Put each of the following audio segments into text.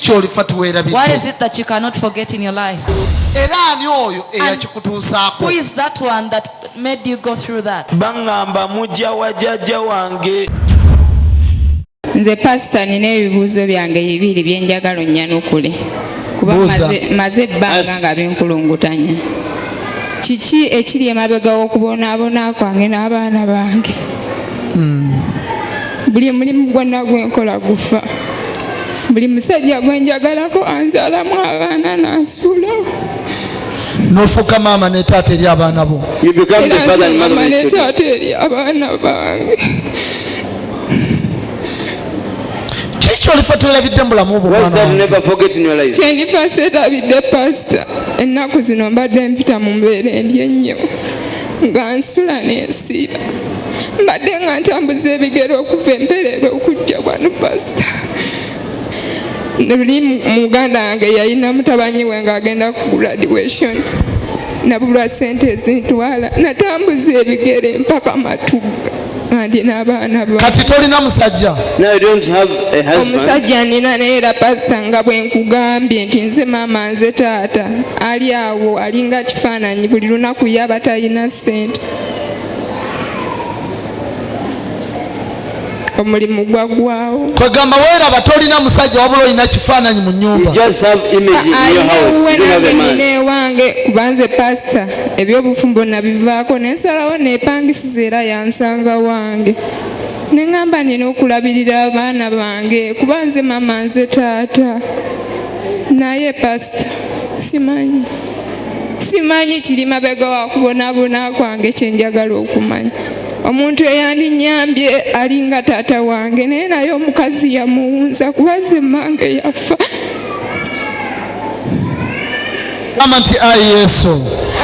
What is it that you cannot forget in your life? Who is that one that made you go through that? Nze pastor nina ebibuuzo byange bibiri byenjagala onnyanukule kuba maze ebbanga nga binkulungutanya. Kiki ekiri emabega w'okubonaabona kwange n'abaana bange? Buli mulimu gwonna gwenkola gufa. Buli musajja gwenjagalako anzaalamu abaana n'asuulawo. N'ofuuka maama ne taata eri abaana bo. You become the father and mother of the taata eri abaana bange. What's that never forget in your life? Kyendifa seerabidde pastor ennaku zino mbadde mpita mu mbeera embi ennyo nga nsula n'ensiiba. Mbadde nga ntambuza ebigere okuva Empeerero okujja wano pastor. Luli muganda wange yalina mutabani we ng'agenda ku graduation. Nabulwa ssente ezintwala. Natambuza ebigere mpaka Matugga. Kati tolina musajja? No, you don't have a husband. Omusajja nina naye era pastor nga bwe nkugambye nti nze maama nze taata ali awo alinga kifaananyi buli lunaku yaba talina ssente. Omulimu gwaggwawo. Kwegamba weeraba tolina musajja wabula olina kifaananyi mu nnyumba. You just have image in your house. You don't have a man. Nina ewange kubanze pastor ebyobufumbo nabivaako nensalawo neepangisiza era yansanga wange. Neŋŋamba nina okulabirira abaana bange kuba nze maama nze taata. Naye pastor simanyi kiri mabega wa kubonaabona kwange kyenjagala okumanya. Omuntu eyandinnyambye alinga taata wange naye naye omukazi yamuwunza kuba nze mmange yafa.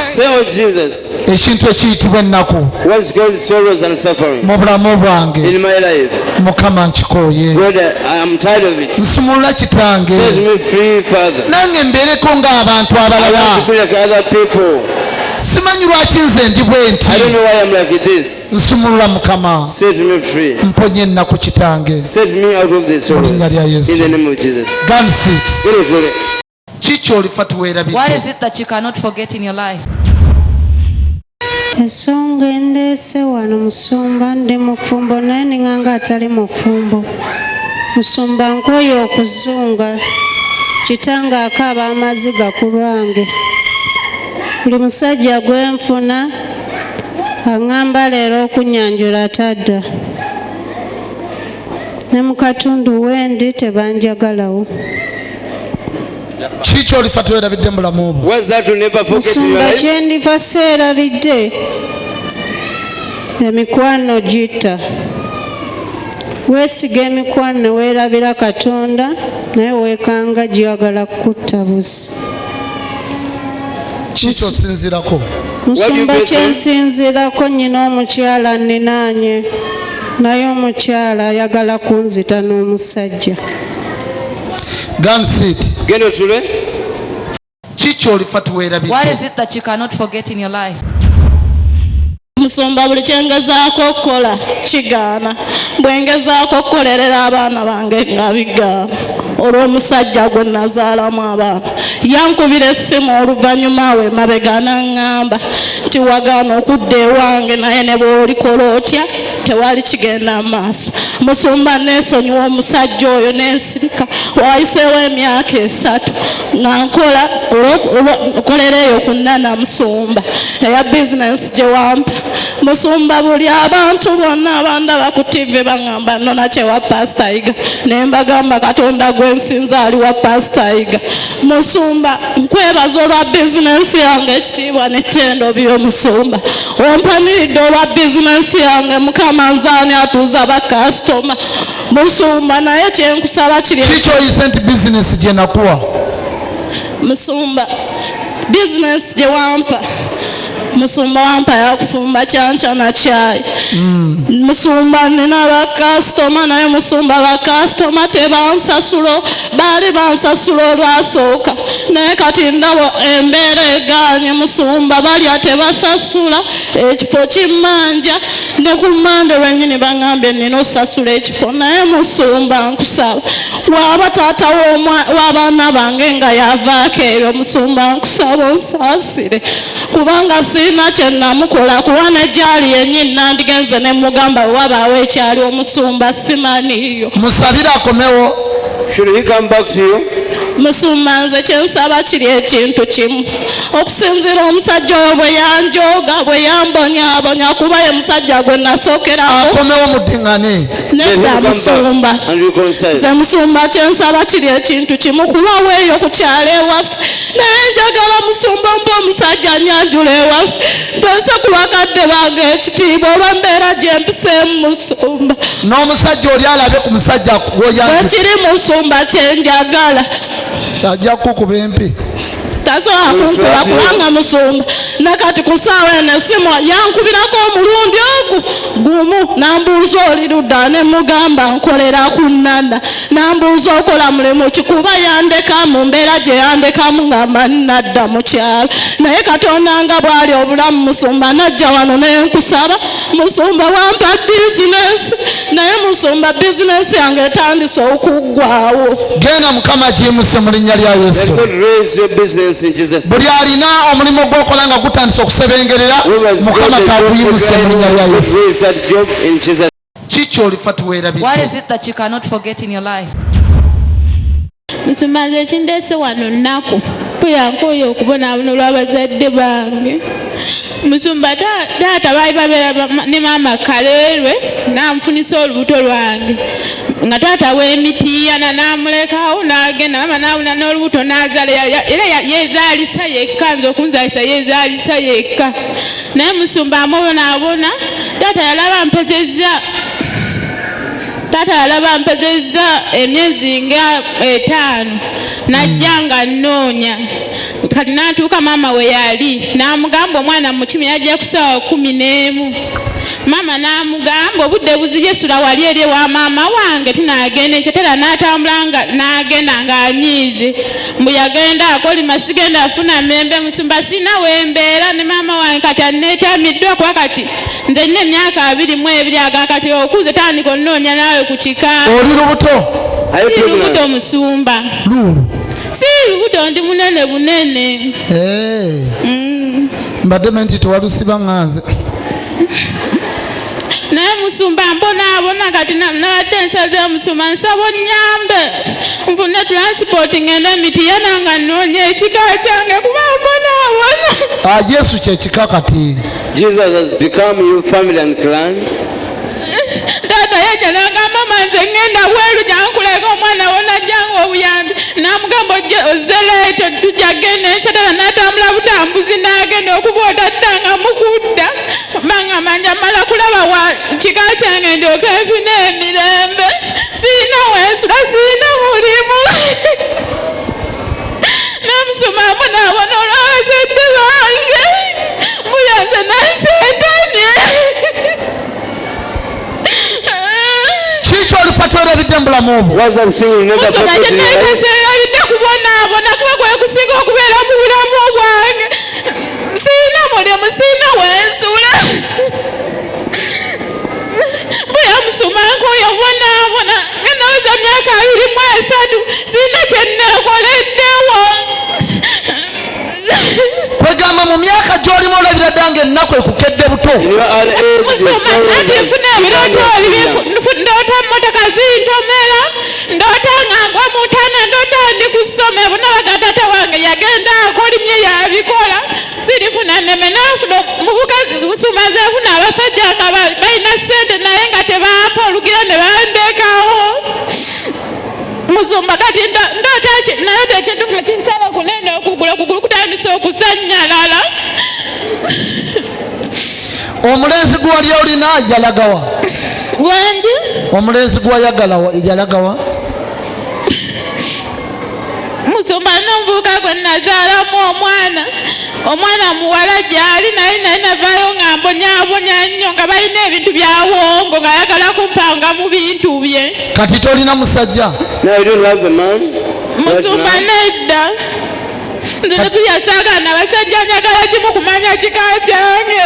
Say, oh Jesus. Ekintu ekiyitibwa ennaku. What's called sorrows and suffering? Mu bulamu bwange. In my life. Mukama nkikooye. God, I am tired of it. Nsumulula kitange. Set me free, Father. Nange mbeereko ng'abantu abalala. I want to be like other people. Simanyi lwaki nze ndi bwe nti. I don't know why I'm like this. Nsumulula Mukama. Set me free. Mponye ennaku kitange. Set me out of this sorrows. In the name of Jesus. What is it that you cannot forget in your life? Ensonga endeese wano musumba ndi mufumbo naye ninganga atali mufumbo. Musumba nkooye okuzunga kitanga akaaba amaziga ku lwange. Buli musajja gwenfuna aŋŋamba leero okunyanjula atadda. Ne mu katundu wendi tebanjagalawo. What's that you never forget in your life? Kyendifa seerabidde emikwano gitta. Weesiga emikwano weerabira Katonda naye weekanga gyagala kutta buzi. Musumba kyensinzirako nnyina omukyala nninaanye naye omukyala ayagala kunzita n'omusajja. What is it that you cannot forget in your life? Musumba buli kyengezaako okukola kigaana. Bwengezaako okukolerera abaana bange nga bigaana. Olw'omusajja gwe nazaalamu abaana yankubira essimu oluvannyuma we mabega n'aŋŋamba nti wagaana okudda ewange naye ne bw'olikola otya tewali kigenda mu maaso. Musumba neesonyiwa omusajja oyo n'ensirika. Wayiseewo emyaka 3 nga nkola nkolera eyo ku Nana Musumba eya bizinesi gye wampa. Musumba buli abantu bonna abandaba ku TV baŋŋamba nno nakye wa Pastor Iga ne mbagamba Katonda gwensinza ali wa Pastor Iga. Musumba nkwebaza olwa bizinesi yange ekitiibwa n'ettendo byo Musumba. Ompaniridde olwa bizinesi yange Mukama nzaani atuuza bakasitoma. Musumba naye kyenkusaba kiri kikyoyise nti bizinesi gye nakuwa. Musumba bizinesi gye wampa. Musumba wampa yakufumba kyanca na chai. Musumba nina bakasitoma naye Musumba bakasitoma tebansasulo baali bansasulo olwasooka naye kati ndabo embeera egaanye Musumba balya tebasasula ekifo kimmanja ne ku Mmande lwennyini baŋŋambye nina osasula ekifo naye Musumba nkusaba lwaba taata w'abaana bange nga yavaako eyo musumba nkusaba onsaasire kubanga sirina kye namukola kuba ne gyali yennyini nandigenze ne mugamba wabaawo ekyali omusumba simaniyo. Musabire akomewo. Should he come back to you? Musumba nze kyensaba kiri ekintu kimu okusinziira omusajja oyo bwe yanjoga bwe yambonyabonya kuba ye musajja gwe nasookeraho. Akomewo muddingane. Nedda musumba nze musumba kyensaba kiri ekintu kimu kuba weeyo ku kyalo ewaffe naye njagala musumba mba omusajja nyanjula ewaffe mpense ku bakadde bange ekitiibwa oba mbeera gye mpiseemu musumba. N'omusajja oli alabe ku musajja gwoyanjula. Ekiri musumba kyenjagala. Ajja kukuba empi. Tasobola kunkuba kubanga musumba nakati ku ssaawa eno essimu yankubirako omulundi ogwo gumu nambuuza oli ludda ne mugamba nkolera ku nnanda nambuuza okola mulimu ki kuba yandeka mu mbeera gye yandekamu ngamba nnadda mu kyalo naye Katonda nga bw'ali obulamu musumba najja wano naye nkusaba musumba wampa bizinesi naye musumba bizinesi yange etandise okuggwaawo. Genda Mukama giyimuse mu linnya lya Yesu. Buli alina omulimu gw'okola nga gutandise okusebengerera Mukama kaguyimuse mu linnya lya Yesu. Kiki olifa tuweerabire? What is it that you cannot forget in your life? Musumba nze kindeese wano nnaku puyankoyo okubonaabona olw'abazadde bange. Musumba taata baali babeera ne maama Kaleerwe n'amufunisa olubuto lwange nga taata w'emitiiyana n'amulekawo n'agenda maama n'awuna n'olubuto n'azaala era yeezaalisa yekka nze okunzaalisa yeezaalisa yekka naye musumba amubonaabona taata yalaba mpezezza emyezi nga 5 najja nga nnoonya kati n'atuuka maama we yali n'amugamba omwana mu 10 yajja ku ssaawa 11 maama n'amugamba obudde buzibye sula wali eri ewa maama wange tunaagenda ekyotera n'atambula n'agenda ng'anyiize mbu yagenda akolima sigenda afuna mirembe musumba sina wembeera ne maama wange kati anneetamiddwa kuba kati nze nina emyaka 22 agakati okuze tandika onnoonya naawe ku kika. Oli lubuto? Si lubuto musumba. Lulu? Si lubuto ndi munene bunene. Mbadde menti tewalusiba nganze. Naye musumba mbonaabona kati nabadde nsazeewo musumba nsaba onnyambe nfune transport ngende Mityana nga nnoonya ekika kyange kuba mbonaabona. Yesu kyekika kati. Jesus has become your family and clan. Taata yajja n'agamba mama nze ngenda bweru jankuleka omwana wo najjanga obuyambi n'amugamba ozze leeto tujja genda ekyatala n'atambula butambuzi n'agenda okuba otattanga mukudda banga manja mala kulaba wa kika kyange ndyoka enfuna emirembe siina wensula siina mulimu namusumaamu n'abona olw'abazadde bange muyanze nanseetanye. Fatweerabidde mu bulamu obwo. Musumba kubonaabona kuba kwe kusinga okubeera mu bulamu bwange siina mulimu siina wensula bweya musumba nkoyo bonaabona nga naweza myaka 23 siina kye nneekoleddewo. Kwegamba mu myaka gy'olimu olabira ddange ennaku ekukedde buto. Musumba nati nfuna ebirooto ndoota mmotoka zintomera ndoota ngangwa mutana ndoota ndi ku ssomero nabaga taata wange yagenda akolimye yabikola sirifuna mmeme nafuna musumba nzefuna abasajja nga balina ssente naye nga tebaapa olugira ne bandekawo. Musumba kati ndoota naye tekintukula kinsaba kunene okugulu kutandise okusanyalala. Omulenzi gwali olina yalagawa? Wangi? Omulenzi gwayagalawa yalagawa? Musumba n'omuvubuka gwe nazaalamu omwana muwala gyali naye navaayo nga mbonyaabonya nnyo nga balina ebintu byawongo nga ayagala kumpanga mu bintu bye. Kati tolina musajja? Musumba nedda nze tetuyasaagana basajja njagala kimu kumanya kika kyange.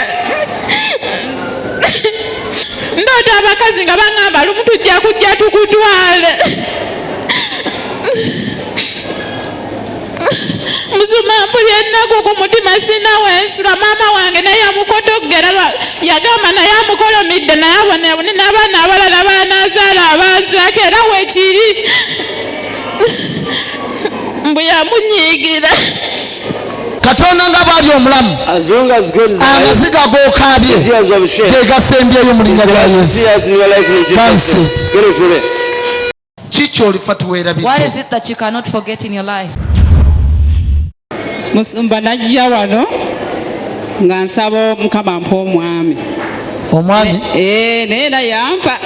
Ndoota abakazi nga baŋŋamba lumu tujja kujja tukutwale Musuma mpulira ennaku ku mutima sina wensula. Maama wange naye amukotogera yagamba naye amukolomidde naye abonebone n'abaana abalala baanazaala abanzirako era weekiri mbu yamunyiigira. Katonda nga bw'ali omulamu amaziga g'okaabye ge gasembyeyo mu linnya lya Yesu. Ki ky'olifa tuweerabire? What is it that you cannot forget in your life? Musumba najja wano nga nsaba Mukama mpa omwami. Omwami? Naye era yampa.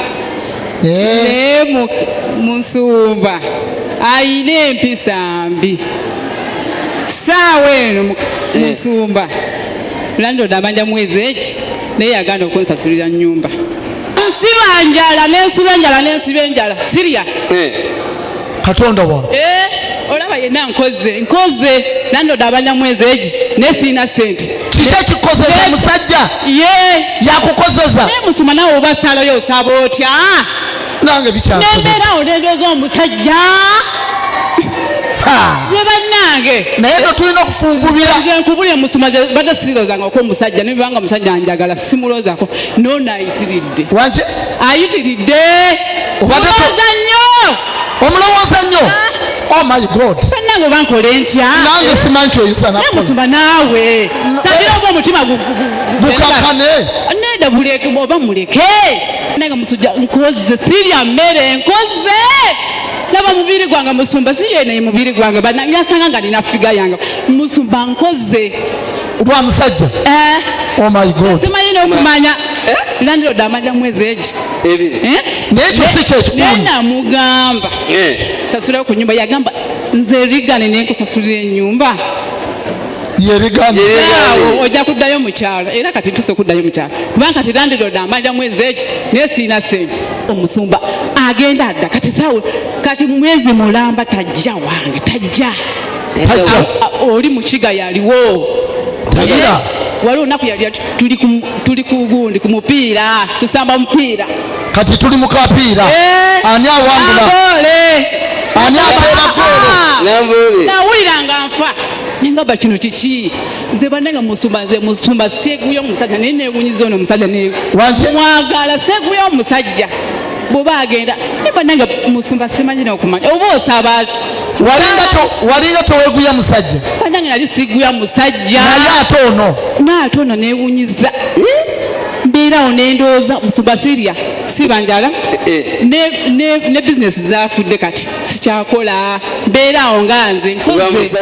Naye Musumba ayina empisa mbi. Saawa eno Musumba landlord amanja mwezi eki naye yaganda okunsasulira nnyumba. Nsiba njala n'ensiba enjala n'ensiba enjala sirya. Katonda wa? Olaba yenna nkoze landlord abanja mwezi eki naye sirina ssente. Kiki ekikozeza musajja? Yakukozeza? Naye Musumba nawe oba salayo osaba otya? Nange bikyasobola. Nembeera olendooza omusajja. Ze bannange naye no tulina okufunvubira. Nze nkubulire Musumba badde siroozanga ko omusajja nebibanga omusajja anjagala simulozaako nono ayitiridde. Wanje? Ayitiridde. Omulowooza nnyo. Omulowooza nnyo? Oh my God. Bannange oba nkole ntya? Nange simanyi kyoyinza nakola. Musumba naawe sabira oba omutima gukakane. Nedda buleke oba muleke. Nange musujja nkoze sirya mmere nkoze. Laba mubiri gwange Musumba siyene mubiri gwange yasanga nga nina figa yange Musumba nkoze lwa musajja. Oh my God. Simanyi n'okumanya landlord amanja mwezi eki n'ekyo si kyekikulu. naye namugamba sasula ku nyumba yagamba nze Rigani nenkusasulira ennyumba yerigani ojja kuddayo mu kyalo era kati tuse okuddayo mu kyalo kubanga kati landlord amanja mwezi eki naye sirina ssente. Omusumba agenda adda kati sawe kati mwezi mulamba tajja wange tajja oli mukiga yaliwo wali olunaku yali tuli ku gundi ku mupiira tusamba mupiira kati tuli mu kapiira ani awangula ani ateera golo nawuliranga nfa nengamba kino kiki nze bannanga Musumba seeguyo omusajja naye neewunyiza ono omusajja mwagala seeguyo omusajja bw'oba agenda naye bannanga Musumba simanyi n'okumanya oba osaba walinga toweeguya musajja bannanga nali siguya musajja naye ate ono neewunyiza mbeerawo nendooza Musumba sirya sibanjala ne bizinesi zafudde kati sikyakola mbeerawo nga nze nkoze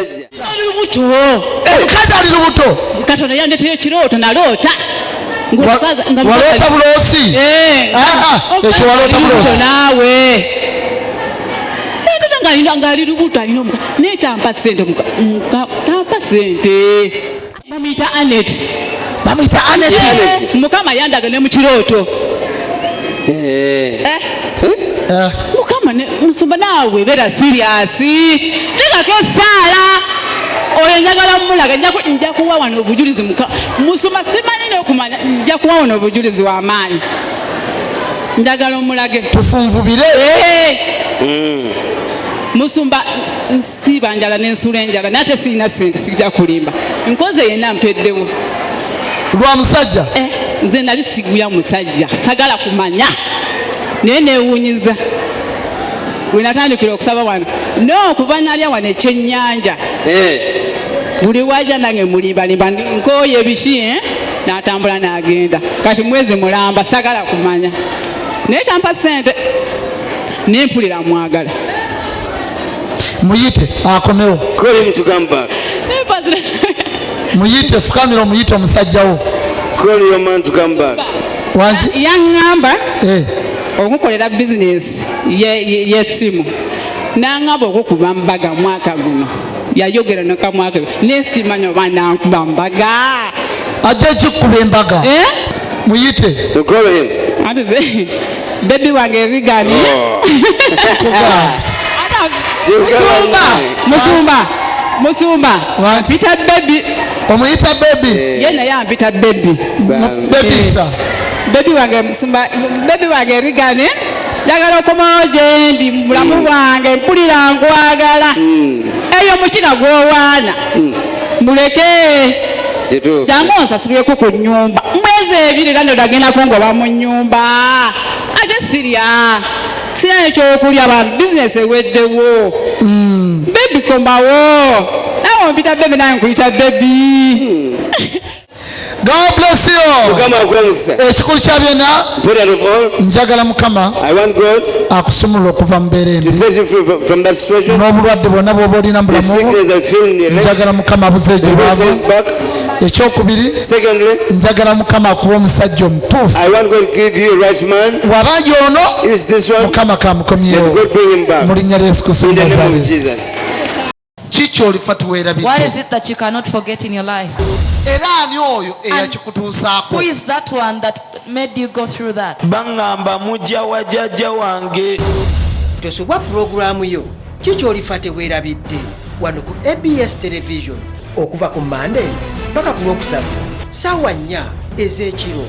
lubuto omukazi ali lubuto Katonda yandeetera ekirooto naloota waloota buloosi ekyo waloota buloosi naawe ngaali lubuto alina omuka naye tampa ssente tampa ssente bamuyita Anet Mukama yandaga ne mu kirooto Mukama Musumba naawe beera siriasi tekako essaala oyo njagala mulaga nja kuwa wano obujulizi Musumba simanyi n'okumanya nja kuwa wano obujulizi w'amaanyi njagala omulage tufunvubire. Musumba nsiba njala n'ensula enjala naye ate sirina ssente sijja kulimba nkoze yenna mpeddewo lwa musajja. Nze nali siguya musajja sagala kumanya naye neewunyiza we natandikira okusaba wano n'okuva nalya wano ekyennyanja buli wajja nange mulimbalimba nkooye ebiki n'atambula n'agenda kati mwezi mulamba sagala kumanya naye tampa ssente nempulira mwagala muyite akomewo muyite fukamira omuyite omusajjawo yaŋŋamba okukolera bizinesi y'essimu n'aŋŋamba okukuba mbaga mwaka guno yayogera nokamwaka nesimanya oba nankuba mbaga ajja ekikuba embaga muyite ati bebi wange Rigani Musumba mpita bebi omuyita bebi ye naye ampita bebi bebisa bebi wange Musumba bebi wange Rigani njagala okomawo gye ndi mu bulamu bwange mpulira nkwagala eyo mukina gwowaana muleke jangu onsasulireko ku nnyumba mwezi 2 era ndodagendako ngoba mu nnyumba ate sirya sirya nekyokulya ba bizinesi eweddewo bebi komawo nawe ompita bebi naye nkuyita bebi. God bless you. Ekikulu kya byonna njagala Mukama akusumulula okuva mu mbeera embi n'obulwadde bwonna bw'oba olina mu bulamu njagala Mukama abuze gye bwava. Ekyokubiri njagala Mukama akuba omusajja omutuufu waba y'ono Mukama kamukomyewo mu linnya lya Yesu Kristo Nazaaleti. What is it that you cannot forget in your life? Who is that one that made you go through that? Bangamba mujja wa jjajja wange. Tosobwa programu yo kikyolifa teweerabidde wano ku ABS television okuva ku Monday paka ku Lwokusatu ssaawa 4 ez'ekiro